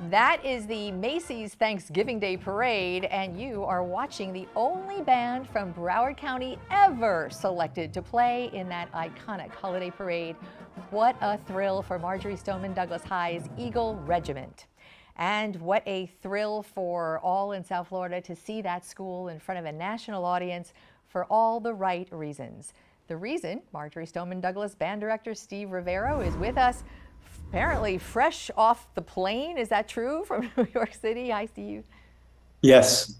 That is the Macy's Thanksgiving Day Parade, and you are watching the only band from Broward County ever selected to play in that iconic holiday parade. What a thrill for Marjory Stoneman Douglas High's Eagle Regiment. And what a thrill for all in South Florida to see that school in front of a national audience for all the right reasons. The reason Marjory Stoneman Douglas band director Steve Rivero is with us, apparently fresh off the plane. Is that true, from New York City? Hi, Steve. Yes,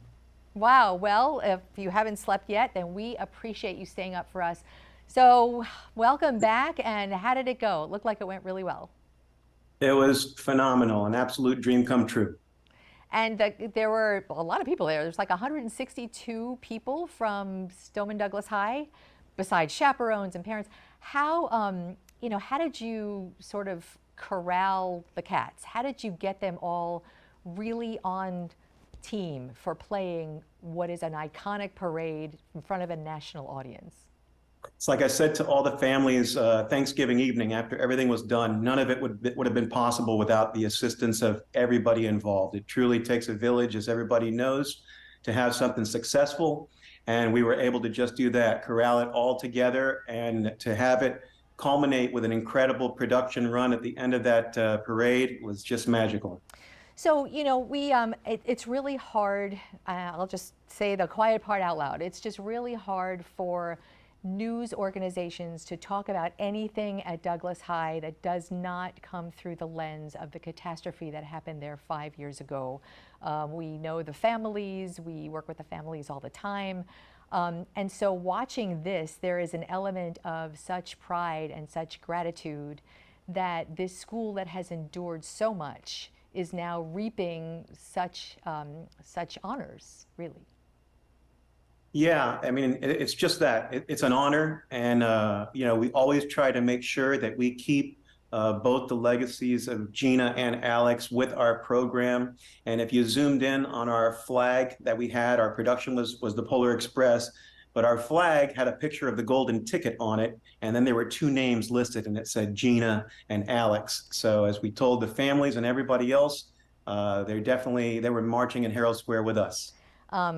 Wow. Well, if you haven't slept yet, then we appreciate you staying up for us. So welcome back. And how did it go? It looked like it went really well. it was phenomenal, an absolute dream come true. And there were a lot of people there. There's like 162 people from Stoneman Douglas High, besides chaperones and parents. How did you sort of corral the cats? How did you get them all really on team for playing what is an iconic parade in front of a national audience? It's like I said to all the families Thanksgiving evening after everything was done, none of it would have been possible without the assistance of everybody involved. It truly takes a village, as everybody knows, to have something successful. And we were able to just do that, corral it all together, and to have it culminate with an incredible production run at the end of that parade was just magical. So, it's really hard. I'll just say the quiet part out loud. It's just really hard for news organizations to talk about anything at Douglas High that does not come through the lens of the catastrophe that happened there 5 years ago. We know the families, we work with the families all the time. And so watching this, there is an element of such pride and such gratitude that this school that has endured so much is now reaping such honors, really. Yeah, I mean, it's just that it's an honor, and we always try to make sure that we keep both the legacies of Gina and Alex with our program. And if you zoomed in on our flag that we had, our production was the Polar Express, but our flag had a picture of the golden ticket on it, and then there were two names listed, and it said Gina and Alex. So as we told the families and everybody else, they were marching in Herald Square with us.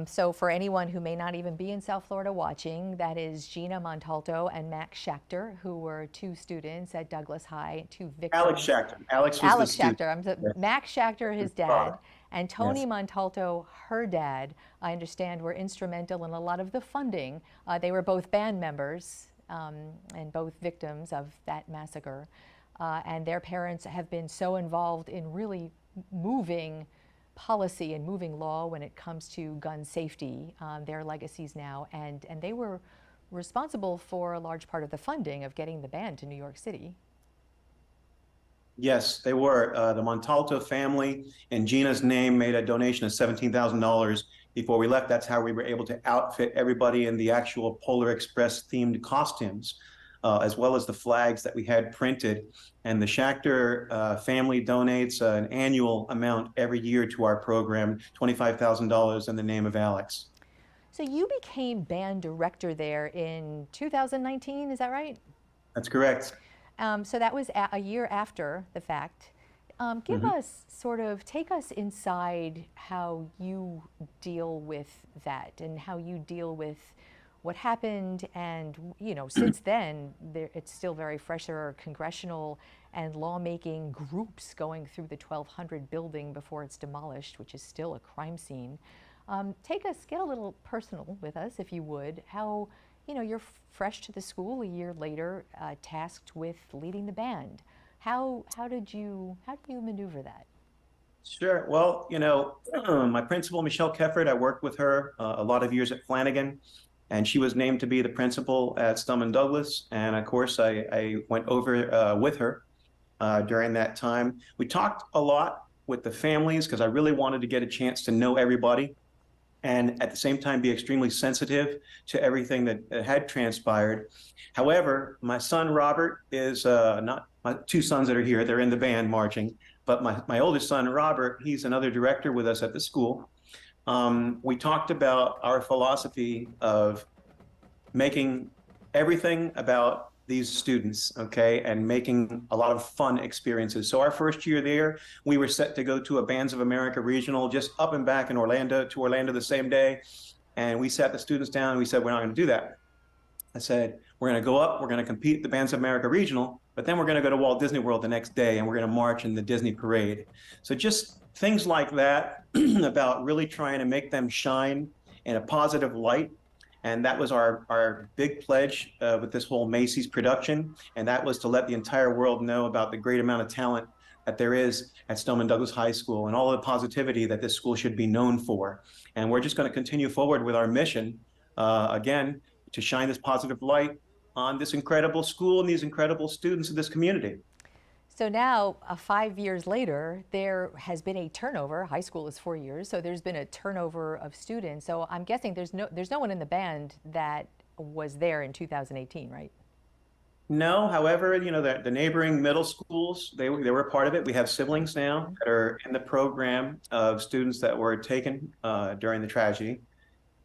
So for anyone who may not even be in South Florida watching, that is Gina Montalto and Max Schachter, who were two students at Douglas High, two Alex victims. Schachter. Alex was the Alex student. Schachter, Yes. Max Schachter, his His dad, father. and Tony Yes. Montalto, her dad, I understand were instrumental in a lot of the funding. They were both band members and both victims of that massacre. And their parents have been so involved in really moving policy and moving law when it comes to gun safety, their legacies now, and they were responsible for a large part of the funding of getting the band to New York City. Yes, they were. The Montalto family in Gina's name made a donation of $17,000 before we left. That's how we were able to outfit everybody in the actual Polar Express themed costumes, as well as the flags that we had printed. And the Schachter family donates an annual amount every year to our program, $25,000 in the name of Alex. So you became band director there in 2019, is that right? That's correct. So that was a year after the fact. Take us inside how you deal with that and how you deal with what happened. And, since then, it's still very fresh. There are congressional and lawmaking groups going through the 1200 building before it's demolished, which is still a crime scene. Get a little personal with us, if you would. How, you're fresh to the school a year later, tasked with leading the band. How do you maneuver that? Sure. Well, my principal, Michelle Kefford, I worked with her a lot of years at Flanagan, and she was named to be the principal at Stoneman Douglas. And of course, I went over with her during that time. We talked a lot with the families because I really wanted to get a chance to know everybody and at the same time be extremely sensitive to everything that had transpired. However, my son Robert is not my two sons that are here, they're in the band marching, but my oldest son Robert, he's another director with us at the school. We talked about our philosophy of making everything about these students, okay, and making a lot of fun experiences. So our first year there, we were set to go to a Bands of America regional, just up and back in Orlando, to Orlando the same day. And we sat the students down and we said, we're not going to do that. I said, we're going to go up, we're going to compete at the Bands of America regional, but then we're going to go to Walt Disney World the next day and we're going to march in the Disney parade. So just things like that about really trying to make them shine in a positive light. And that was our big pledge with this whole Macy's production. And that was to let the entire world know about the great amount of talent that there is at Stoneman Douglas High School and all the positivity that this school should be known for. And we're just going to continue forward with our mission, again, to shine this positive light on this incredible school and these incredible students of this community. So now, 5 years later, there has been a turnover. High school is 4 years, so there's been a turnover of students. So I'm guessing there's no one in the band that was there in 2018, right? No, however, you know, the neighboring middle schools, they were a part of it. We have siblings now that are in the program of students that were taken during the tragedy.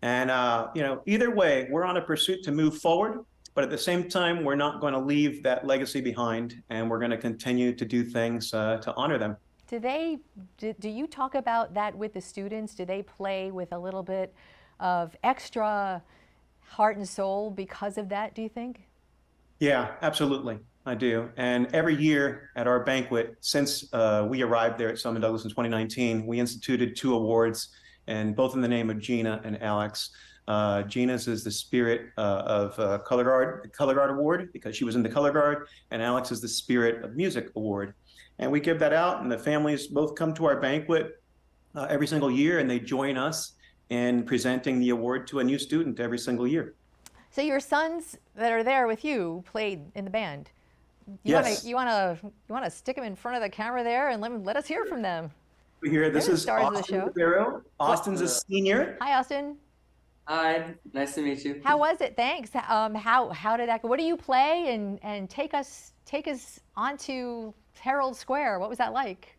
And, you know, either way, we're on a pursuit to move forward. But at the same time, we're not going to leave that legacy behind, and we're going to continue to do things to honor them. Do you talk about that with the students? Do they play with a little bit of extra heart and soul because of that, do you think? Yeah, absolutely. I do. And every year at our banquet, since we arrived there at Stoneman Douglas in 2019, we instituted 2 awards, and both in the name of Gina and Alex. Gina's is the Spirit of Color Guard Award, because she was in the Color Guard, and Alex is the Spirit of Music Award. And we give that out, and the families both come to our banquet every single year, and they join us in presenting the award to a new student every single year. So your sons that are there with you played in the band. Yes. You wanna stick them in front of the camera there and let us hear from them. Here, this They're the is stars of the Austin show. Rivero. Austin's a senior. Hi, Austin. Hi, nice to meet you. How was it? Thanks. How did that go? What do you play? And take us onto Herald Square. What was that like?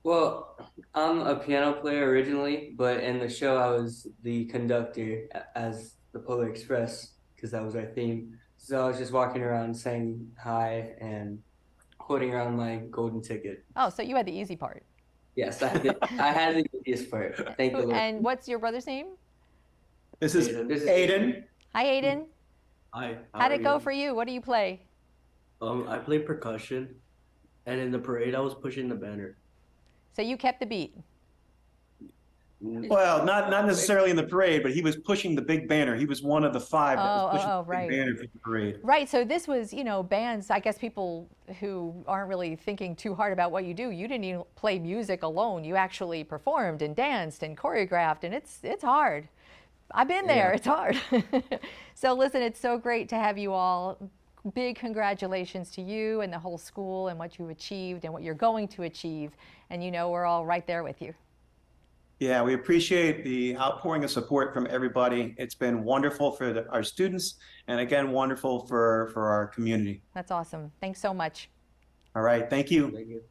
Well, I'm a piano player originally, but in the show I was the conductor as the Polar Express because that was our theme. So I was just walking around saying hi and holding around my golden ticket. Oh, so you had the easy part. Yes, I had the easiest part. Thank the Lord. And what's your brother's name? This is Aiden. Hi, Aiden. Hi. How'd it go for you? What do you play? I play percussion, and in the parade, I was pushing the banner. So you kept the beat. Well, not necessarily in the parade, but he was pushing the big banner. He was one of the 5 that was pushing the right. big banner for the parade. Right. So this was, bands, I guess people who aren't really thinking too hard about what you do, you didn't even play music alone. You actually performed and danced and choreographed, and it's hard. I've been there. Yeah. It's hard. So listen, it's so great to have you all. Big congratulations to you and the whole school and what you've achieved and what you're going to achieve. And we're all right there with you. Yeah, we appreciate the outpouring of support from everybody. It's been wonderful for our students, and again, wonderful for our community. That's awesome. Thanks so much. All right, thank you. Thank you.